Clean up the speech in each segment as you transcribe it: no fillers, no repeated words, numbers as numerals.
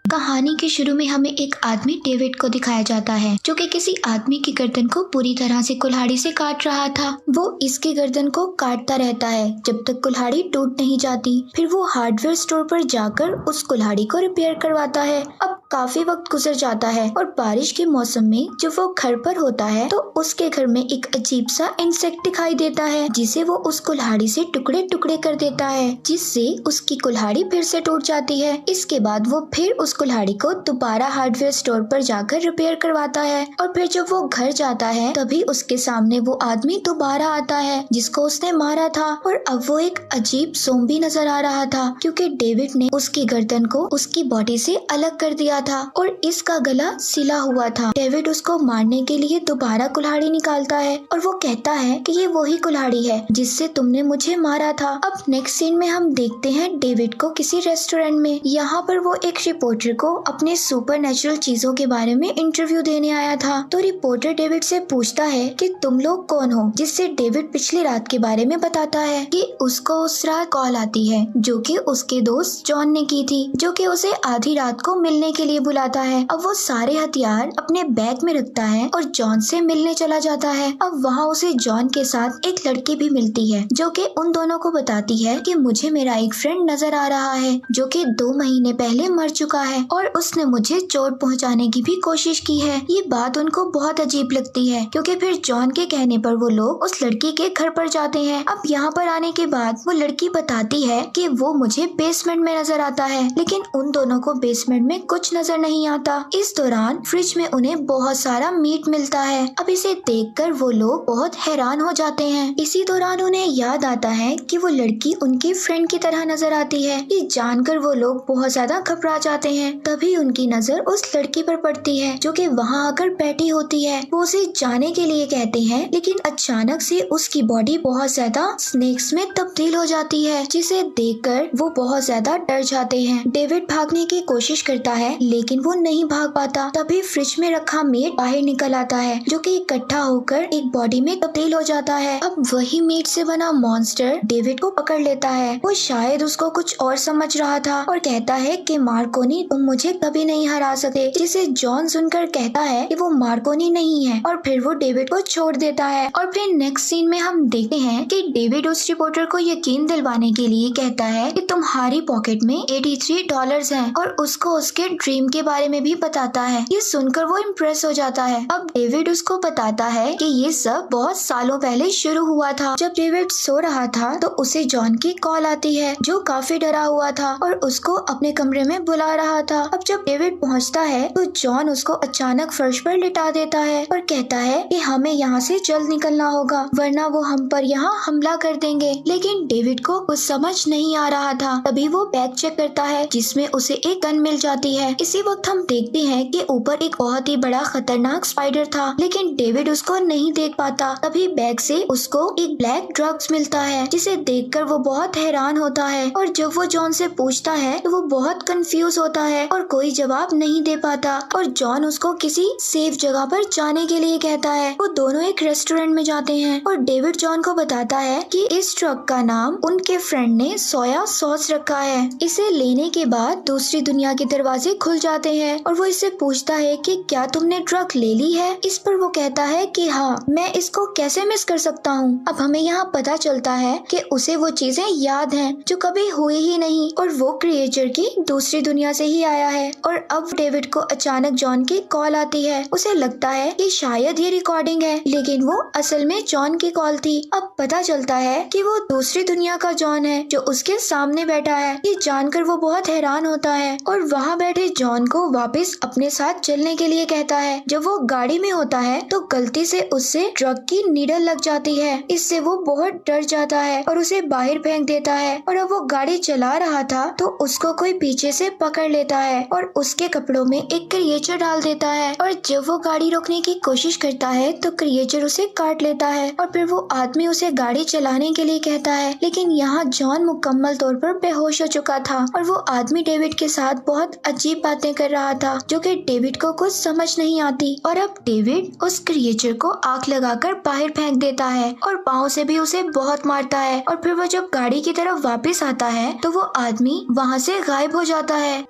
कहानी के शुरू में हमें एक आदमी डेविड को दिखाया जाता है जो कि किसी आदमी की गर्दन को पूरी तरह से कुल्हाड़ी से काट रहा था। वो इसकी गर्दन को काटता रहता है जब तक कुल्हाड़ी टूट नहीं जाती। फिर वो हार्डवेयर स्टोर पर जाकर उस कुल्हाड़ी को रिपेयर करवाता है। अब काफी वक्त गुजर जाता है और बारिश के मौसम में जब वो घर पर होता है तो उसके घर में एक अजीब सा इंसेक्ट दिखाई देता है जिसे वो उस कुल्हाड़ी से टुकड़े टुकड़े कर देता है, जिससे उसकी कुल्हाड़ी फिर से टूट जाती है। इसके बाद वो फिर उस कुल्हाड़ी को दोबारा हार्डवेयर स्टोर पर जाकर रिपेयर करवाता है और फिर जब वो घर जाता है तभी उसके सामने वो आदमी दोबारा आता है जिसको उसने मारा था। और अब वो एक अजीब ज़ॉम्बी नजर आ रहा था क्योंकि डेविड ने उसकी गर्दन को उसकी बॉडी से अलग कर दिया था और इसका गला सिला हुआ था। डेविड उसको मारने के लिए दोबारा कुल्हाड़ी निकालता है और वो कहता है कि ये वही कुल्हाड़ी है जिससे तुमने मुझे मारा था। अब नेक्स्ट सीन में हम देखते हैं डेविड को किसी रेस्टोरेंट में। यहाँ पर वो एक रिपोर्टर को अपने सुपरनेचुरल चीजों के बारे में इंटरव्यू देने आया था। तो रिपोर्टर डेविड से पूछता है कि तुम लोग कौन हो, जिससे डेविड पिछली रात के बारे में बताता है कि उसको उस रात कॉल आती है जो कि उसके दोस्त जॉन ने की थी, जो कि उसे आधी रात को मिलने के लिए बुलाता है। अब वो सारे हथियार अपने बैग में रखता है और जॉन से मिलने चला जाता है। अब वहाँ उसे जॉन के साथ एक लड़की भी मिलती है जो कि उन दोनों को बताती है कि मुझे मेरा एक फ्रेंड नजर आ रहा है जो कि 2 महीने पहले मर चुका है और उसने मुझे चोट पहुंचाने की भी कोशिश की है। ये बात उनको बहुत अजीब लगती है क्योंकि फिर जॉन के कहने पर वो लोग उस लड़की के घर पर जाते हैं। अब यहाँ पर आने के बाद वो लड़की बताती है कि वो मुझे बेसमेंट में नजर आता है, लेकिन उन दोनों को बेसमेंट में कुछ नजर नहीं आता। इस दौरान फ्रिज में उन्हें बहुत सारा मीट मिलता है। अब इसे देखकर वो लोग बहुत हैरान हो जाते हैं। इसी दौरान उन्हें याद आता है कि वो लड़की उनकी फ्रेंड की तरह नजर आती है। ये जानकर वो लोग बहुत ज्यादा घबरा जाते हैं। तभी उनकी नजर उस लड़की पर पड़ती है जो कि वहाँ आकर बैठी होती है। वो उसे जाने के लिए कहते हैं, लेकिन अचानक से उसकी बॉडी बहुत ज्यादा स्नेक्स में तब्दील हो जाती है, जिसे देखकर वो बहुत ज्यादा डर जाते हैं। डेविड भागने की कोशिश करता है लेकिन वो नहीं भाग पाता। तभी फ्रिज में रखा मीट बाहर निकल आता है जो कि इकट्ठा होकर एक बॉडी में तब्दील हो जाता है। अब वही मीट से बना मॉन्स्टर डेविड को पकड़ लेता है। वो शायद उसको कुछ और समझ रहा था और कहता है कि मार्कोनी तुम मुझे कभी नहीं हरा सकते, जिसे जॉन सुनकर कहता है कि वो मार्कोनी नहीं है और फिर वो डेविड को छोड़ देता है। और फिर नेक्स्ट सीन में हम देखते हैं कि डेविड उस रिपोर्टर को यकीन दिलवाने के लिए कहता है कि तुम्हारी पॉकेट में $83 हैं और उसको उसके ड्रीम के बारे में भी बताता है। ये सुनकर वो इम्प्रेस हो जाता है। अब डेविड उसको बताता है कि ये सब बहुत सालों पहले शुरू हुआ था। जब डेविड सो रहा था तो उसे जॉन की कॉल आती है जो काफी डरा हुआ था और उसको अपने कमरे में बुला रहा था। अब जब डेविड पहुंचता है तो जॉन उसको अचानक फर्श पर लिटा देता है और कहता है कि हमें यहाँ से जल्द निकलना होगा वरना वो हम पर यहाँ हमला कर देंगे। लेकिन डेविड को कुछ समझ नहीं आ रहा था। तभी वो बैग चेक करता है जिसमें उसे एक गन मिल जाती है। इसी वक्त हम देखते हैं कि ऊपर एक बहुत ही बड़ा खतरनाक स्पाइडर था, लेकिन डेविड उसको नहीं देख पाता। तभी बैग से उसको एक ब्लैक ड्रग्स मिलता है जिसे देखकर वो बहुत हैरान होता है और जब वो जॉन से पूछता है तो वो बहुत कंफ्यूज होता है और कोई जवाब नहीं दे पाता और जॉन उसको किसी सेफ जगह पर जाने के लिए कहता है। वो दोनों एक रेस्टोरेंट में जाते हैं और डेविड जॉन को बताता है कि इस ड्रग का नाम उनके फ्रेंड ने सोया सॉस रखा है। इसे लेने के बाद दूसरी दुनिया के दरवाजे खुल जाते हैं और वो इससे पूछता है कि क्या तुमने ड्रग ले ली है। इस पर वो कहता है कि हाँ, मैं इसको कैसे मिस कर सकता हूँ। अब हमें यहाँ पता चलता है कि उसे वो चीजें याद हैं जो कभी हुई ही नहीं और वो क्रिएचर की दूसरी दुनिया से ही आया है। और अब डेविड को अचानक जॉन की कॉल आती है। उसे लगता है कि शायद ये रिकॉर्डिंग है, लेकिन वो असल में जॉन की कॉल थी। अब पता चलता है कि वो दूसरी दुनिया का जॉन है जो उसके सामने बैठा है। ये जानकर वो बहुत हैरान होता है और वहाँ बैठे जॉन को वापस अपने साथ चलने के लिए कहता है। जब वो गाड़ी में होता है तो गलती से उससे ड्रग की नीडल लग जाती है। इससे वो बहुत डर जाता है और उसे बाहर फेंक देता है। और अब वो गाड़ी चला रहा था तो उसको कोई पीछे से पकड़ लेता है और उसके कपड़ों में एक क्रिएचर डाल देता है। और जब वो गाड़ी रोकने की कोशिश करता है तो क्रिएचर उसे काट लेता है और फिर वो आदमी उसे गाड़ी चलाने के लिए कहता है। लेकिन यहाँ जॉन मुकम्मल तौर पर बेहोश हो चुका था और वो आदमी डेविड के साथ बहुत अजीब बातें कर रहा था जो कि डेविड को कुछ समझ नहीं आती। और अब डेविड उस क्रिएचर को आग लगाकर बाहर फेंक देता है और पाँव से भी उसे बहुत मारता है। और फिर वो जब गाड़ी की तरफ वापस आता है तो वो आदमी वहाँ से गायब हो जाता है।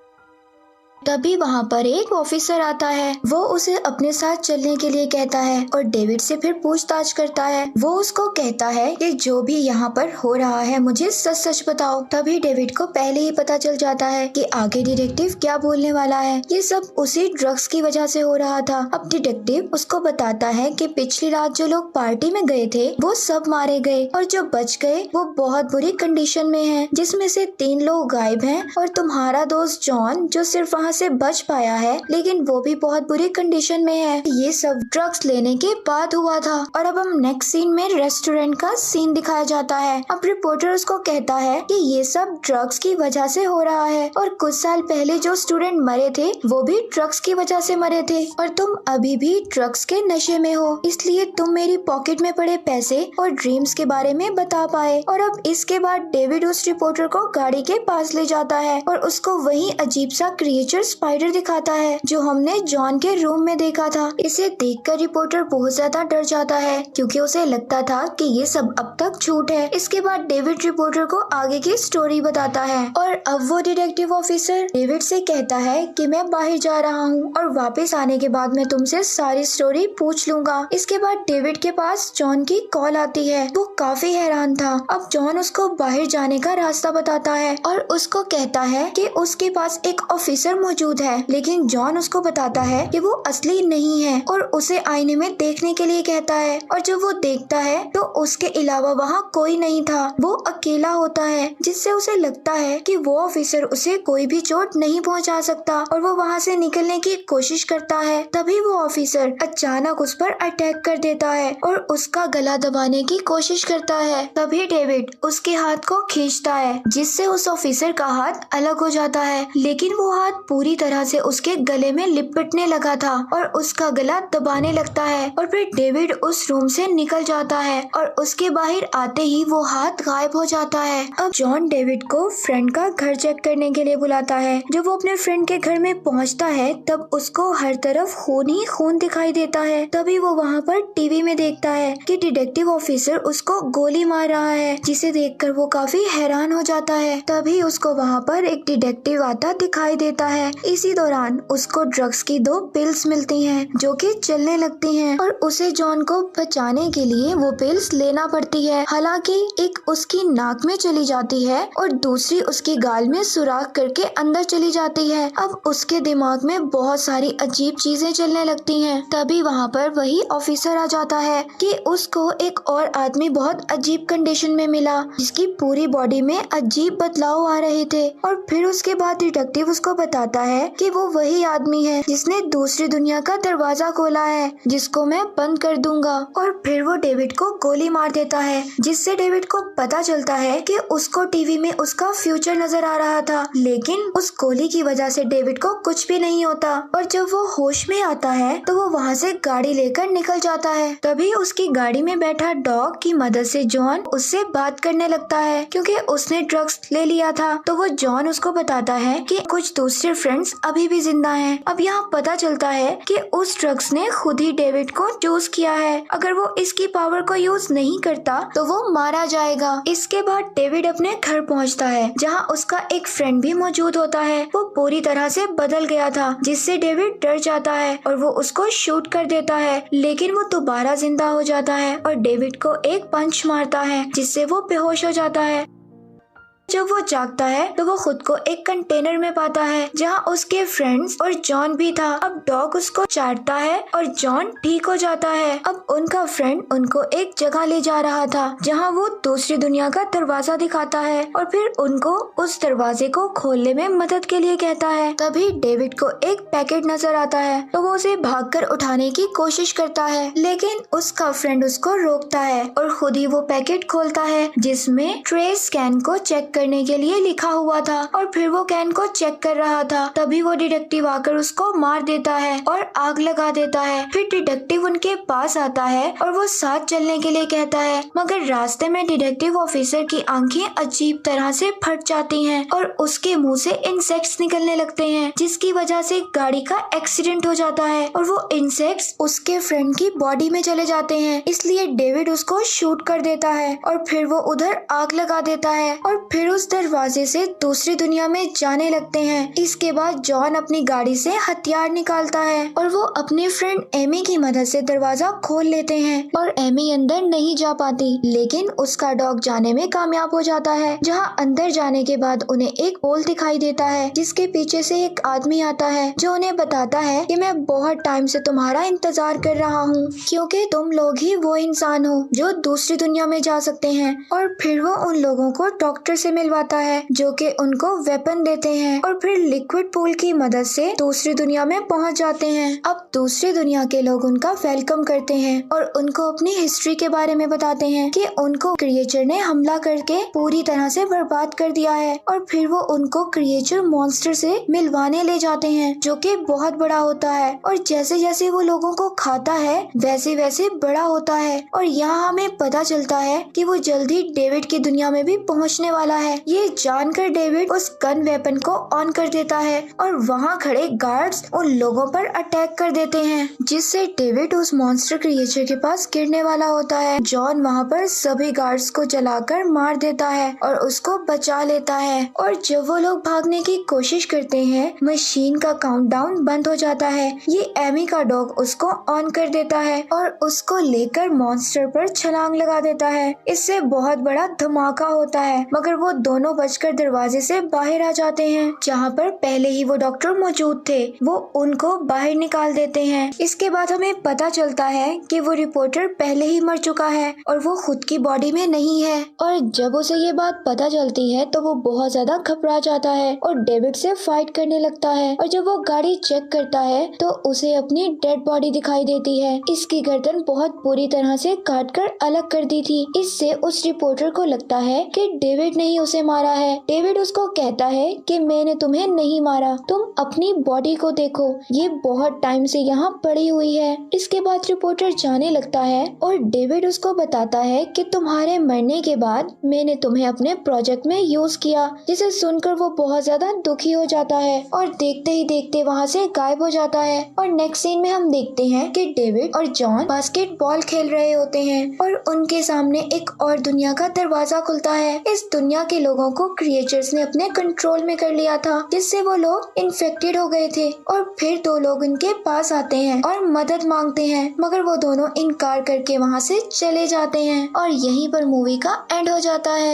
तभी वहाँ पर एक ऑफिसर आता है। वो उसे अपने साथ चलने के लिए कहता है और डेविड से फिर पूछताछ करता है। वो उसको कहता है कि जो भी यहाँ पर हो रहा है मुझे सच सच बताओ। तभी डेविड को पहले ही पता चल जाता है कि आगे डिटेक्टिव क्या बोलने वाला है। ये सब उसी ड्रग्स की वजह से हो रहा था। अब डिटेक्टिव उसको बताता है कि पिछली रात जो लोग पार्टी में गए थे वो सब मारे गए और जो बच गए वो बहुत बुरी कंडीशन में हैं, जिसमें से 3 लोग गायब हैं और तुम्हारा दोस्त जॉन जो सिर्फ वहाँ से बच पाया है लेकिन वो भी बहुत बुरी कंडीशन में है। ये सब ड्रग्स लेने के बाद हुआ था। और अब हम नेक्स्ट सीन में रेस्टोरेंट का सीन दिखाया जाता है। अब रिपोर्टर उसको कहता है कि ये सब ड्रग्स की वजह से हो रहा है और कुछ साल पहले जो स्टूडेंट मरे थे वो भी ड्रग्स की वजह से मरे थे और तुम अभी भी ड्रग्स के नशे में हो, इसलिए तुम मेरी पॉकेट में पड़े पैसे और ड्रीम्स के बारे में बता पाए। और अब इसके बाद डेविड उस रिपोर्टर को गाड़ी के पास ले जाता है और उसको वही अजीब सा क्रिएचर स्पाइडर दिखाता है जो हमने जॉन के रूम में देखा था। इसे देखकर रिपोर्टर बहुत ज्यादा डर जाता है क्योंकि उसे लगता था कि ये सब अब तक झूठ है। इसके बाद डेविड रिपोर्टर को आगे की स्टोरी बताता है और अब वो डिटेक्टिव ऑफिसर डेविड से कहता है कि मैं बाहर जा रहा हूँ और वापस आने के बाद मैं तुमसे सारी स्टोरी पूछ लूंगा। इसके बाद डेविड के पास जॉन की कॉल आती है। वो काफी हैरान था। अब जॉन उसको बाहर जाने का रास्ता बताता है और उसको कहता है कि उसके पास एक ऑफिसर मौजूद है, लेकिन जॉन उसको बताता है कि वो असली नहीं है और उसे आईने में देखने के लिए कहता है। और जब वो देखता है तो उसके अलावा वहाँ कोई नहीं था। वो अकेला होता है जिससे उसे लगता है कि वो ऑफिसर उसे कोई भी चोट नहीं पहुँचा सकता और वो वहाँ से निकलने की कोशिश करता है। तभी वो ऑफिसर अचानक उस पर अटैक कर देता है और उसका गला दबाने की कोशिश करता है। तभी डेविड उसके हाथ को खींचता है जिससे उस ऑफिसर का हाथ अलग हो जाता है, लेकिन वो हाथ पूरी तरह से उसके गले में लिपटने लगा था और उसका गला दबाने लगता है। और फिर डेविड उस रूम से निकल जाता है और उसके बाहर आते ही वो हाथ गायब हो जाता है। अब जॉन डेविड को फ्रेंड का घर चेक करने के लिए बुलाता है। जब वो अपने फ्रेंड के घर में पहुंचता है तब उसको हर तरफ खून ही खून दिखाई देता है। तभी वो वहाँ पर टीवी में देखता है कि डिटेक्टिव ऑफिसर उसको गोली मार रहा है, जिसे देखकर वो काफी हैरान हो जाता है। तभी उसको वहाँ पर एक डिटेक्टिव आता दिखाई देता है। इसी दौरान उसको ड्रग्स की 2 पिल्स मिलती हैं जो कि चलने लगती हैं और उसे जॉन को बचाने के लिए वो पिल्स लेना पड़ती है। हालांकि एक उसकी नाक में चली जाती है और दूसरी उसकी गाल में सुराख करके अंदर चली जाती है। अब उसके दिमाग में बहुत सारी अजीब चीजें चलने लगती हैं। तभी वहाँ पर वही ऑफिसर आ जाता है कि उसको एक और आदमी बहुत अजीब कंडीशन में मिला जिसकी पूरी बॉडी में अजीब बदलाव आ रहे थे। और फिर उसके बाद डिटेक्टिव उसको बताता है कि वो वही आदमी है जिसने दूसरी दुनिया का दरवाजा खोला है, जिसको मैं बंद कर दूंगा। और फिर वो डेविड को गोली मार देता है, जिससे डेविड को पता चलता है कि उसको टीवी में उसका फ्यूचर नजर आ रहा था, लेकिन उस गोली की वजह से डेविड को कुछ भी नहीं होता। और जब वो होश में आता है तो वो वहाँ से गाड़ी लेकर निकल जाता है। तभी उसकी गाड़ी में बैठा डॉग की मदद से जॉन उससे बात करने लगता है क्योंकि उसने ड्रग्स ले लिया था। तो वो जॉन उसको बताता है कि कुछ दूसरे फ्रेंड्स अभी भी जिंदा हैं। अब यहाँ पता चलता है कि उस ड्रग्स ने खुद ही डेविड को चूज किया है। अगर वो इसकी पावर को यूज नहीं करता तो वो मारा जाएगा। इसके बाद डेविड अपने घर पहुँचता है जहाँ उसका एक फ्रेंड भी मौजूद होता है। वो पूरी तरह से बदल गया था, जिससे डेविड डर जाता है और वो उसको शूट कर देता है, लेकिन वो दोबारा जिंदा हो जाता है और डेविड को एक पंच मारता है जिससे वो बेहोश हो जाता है। जब वो जागता है तो वो खुद को एक कंटेनर में पाता है जहाँ उसके फ्रेंड्स और जॉन भी था। अब डॉग उसको चाटता है और जॉन ठीक हो जाता है। अब उनका फ्रेंड उनको एक जगह ले जा रहा था जहाँ वो दूसरी दुनिया का दरवाजा दिखाता है और फिर उनको उस दरवाजे को खोलने में मदद के लिए कहता है। तभी डेविड को एक पैकेट नजर आता है तो वो उसे भागकर उठाने की कोशिश करता है, लेकिन उसका फ्रेंड उसको रोकता है और खुद ही वो पैकेट खोलता है जिसमें ट्रेस कैन को चेक करने के लिए लिखा हुआ था। और फिर वो कैन को चेक कर रहा था। तभी वो डिटेक्टिव आकर उसको मार देता है और आग लगा देता है। फिर डिटेक्टिव उनके पास आता है और वो साथ चलने के लिए कहता है, मगर रास्ते में डिटेक्टिव ऑफिसर की आंखें अजीब तरह से फट जाती हैं और उसके मुंह से इंसेक्ट्स निकलने लगते हैं, जिसकी वजह से गाड़ी का एक्सीडेंट हो जाता है और वो इंसेक्ट्स उसके फ्रेंड की बॉडी में चले जाते हैं। इसलिए डेविड उसको शूट कर देता है और फिर वो उधर आग लगा देता है और फिर उस दरवाजे से दूसरी दुनिया में जाने लगते हैं। इसके बाद जॉन अपनी गाड़ी से हथियार निकालता है और वो अपने फ्रेंड एमी की मदद से दरवाजा खोल लेते हैं और एमी अंदर नहीं जा पाती, लेकिन उसका डॉग जाने में कामयाब हो जाता है। जहां अंदर जाने के बाद उन्हें एक पोल दिखाई देता है जिसके पीछे से एक आदमी आता है जो उन्हें बताता है कि मैं बहुत टाइम से तुम्हारा इंतजार कर रहा हूँ, क्योंकि तुम लोग ही वो इंसान हो जो दूसरी दुनिया में जा सकते हैं। और फिर वो उन लोगों को डॉक्टर से मिलवाता है जो कि उनको वेपन देते हैं और फिर लिक्विड पूल की मदद से दूसरी दुनिया में पहुंच जाते हैं। अब दूसरी दुनिया के लोग उनका वेलकम करते हैं और उनको अपनी हिस्ट्री के बारे में बताते हैं कि उनको क्रिएचर ने हमला करके पूरी तरह से बर्बाद कर दिया है। और फिर वो उनको क्रिएचर मॉन्स्टर से मिलवाने ले जाते हैं जो कि बहुत बड़ा होता है और जैसे जैसे वो लोगों को खाता है वैसे वैसे बड़ा होता है। और यहाँ हमें पता चलता है कि वो जल्दी डेविड की दुनिया में भी पहुँचने वाला है। ये जानकर डेविड उस गन वेपन को ऑन कर देता है और वहाँ खड़े गार्ड्स उन लोगों पर अटैक कर देते हैं, जिससे डेविड उस मॉन्स्टर क्रिएचर के पास गिरने वाला होता है। जॉन वहाँ पर सभी गार्ड्स को जलाकर मार देता है और उसको बचा लेता है। और जब वो लोग भागने की कोशिश करते हैं, मशीन का काउंटडाउन बंद हो जाता है। ये एमी का डॉग उसको ऑन कर देता है और उसको लेकर मॉन्स्टर पर छलांग लगा देता है। इससे बहुत बड़ा धमाका होता है, मगर वो दोनों बचकर दरवाजे से बाहर आ जाते हैं जहाँ पर पहले ही वो डॉक्टर मौजूद थे। वो उनको बाहर निकाल देते हैं। इसके बाद हमें पता चलता है कि वो रिपोर्टर पहले ही मर चुका है और वो खुद की बॉडी में नहीं है। और जब उसे ये बात पता चलती है तो वो बहुत ज्यादा घबरा जाता है और डेविड से फाइट करने लगता है। और जब वो गाड़ी चेक करता है तो उसे अपनी डेड बॉडी दिखाई देती है। इसकी गर्दन बहुत बुरी तरह से काट कर अलग कर दी थी। इससे उस रिपोर्टर को लगता है कि डेविड ने ही उसे मारा है। डेविड उसको कहता है कि मैंने तुम्हें नहीं मारा, तुम अपनी बॉडी को देखो, ये बहुत टाइम से यहाँ पड़ी हुई है। इसके बाद रिपोर्टर जाने लगता है और डेविड उसको बताता है कि तुम्हारे मरने के बाद मैंने तुम्हें अपने प्रोजेक्ट में यूज किया, जिसे सुनकर वो बहुत ज्यादा दुखी हो जाता है और देखते ही देखते वहाँ से गायब हो जाता है। और नेक्स्ट सीन में हम देखते हैं कि डेविड और जॉन बास्केटबॉल खेल रहे होते हैं और उनके सामने एक और दुनिया का दरवाजा खुलता है। इस दुनिया के लोगों को क्रिएचर्स ने अपने कंट्रोल में कर लिया था, जिससे वो लोग इन्फेक्टेड हो गए थे। और फिर दो लोग उनके पास आते हैं और मदद मांगते हैं, मगर वो दोनों इनकार करके वहाँ से चले जाते हैं और यहीं पर मूवी का एंड हो जाता है।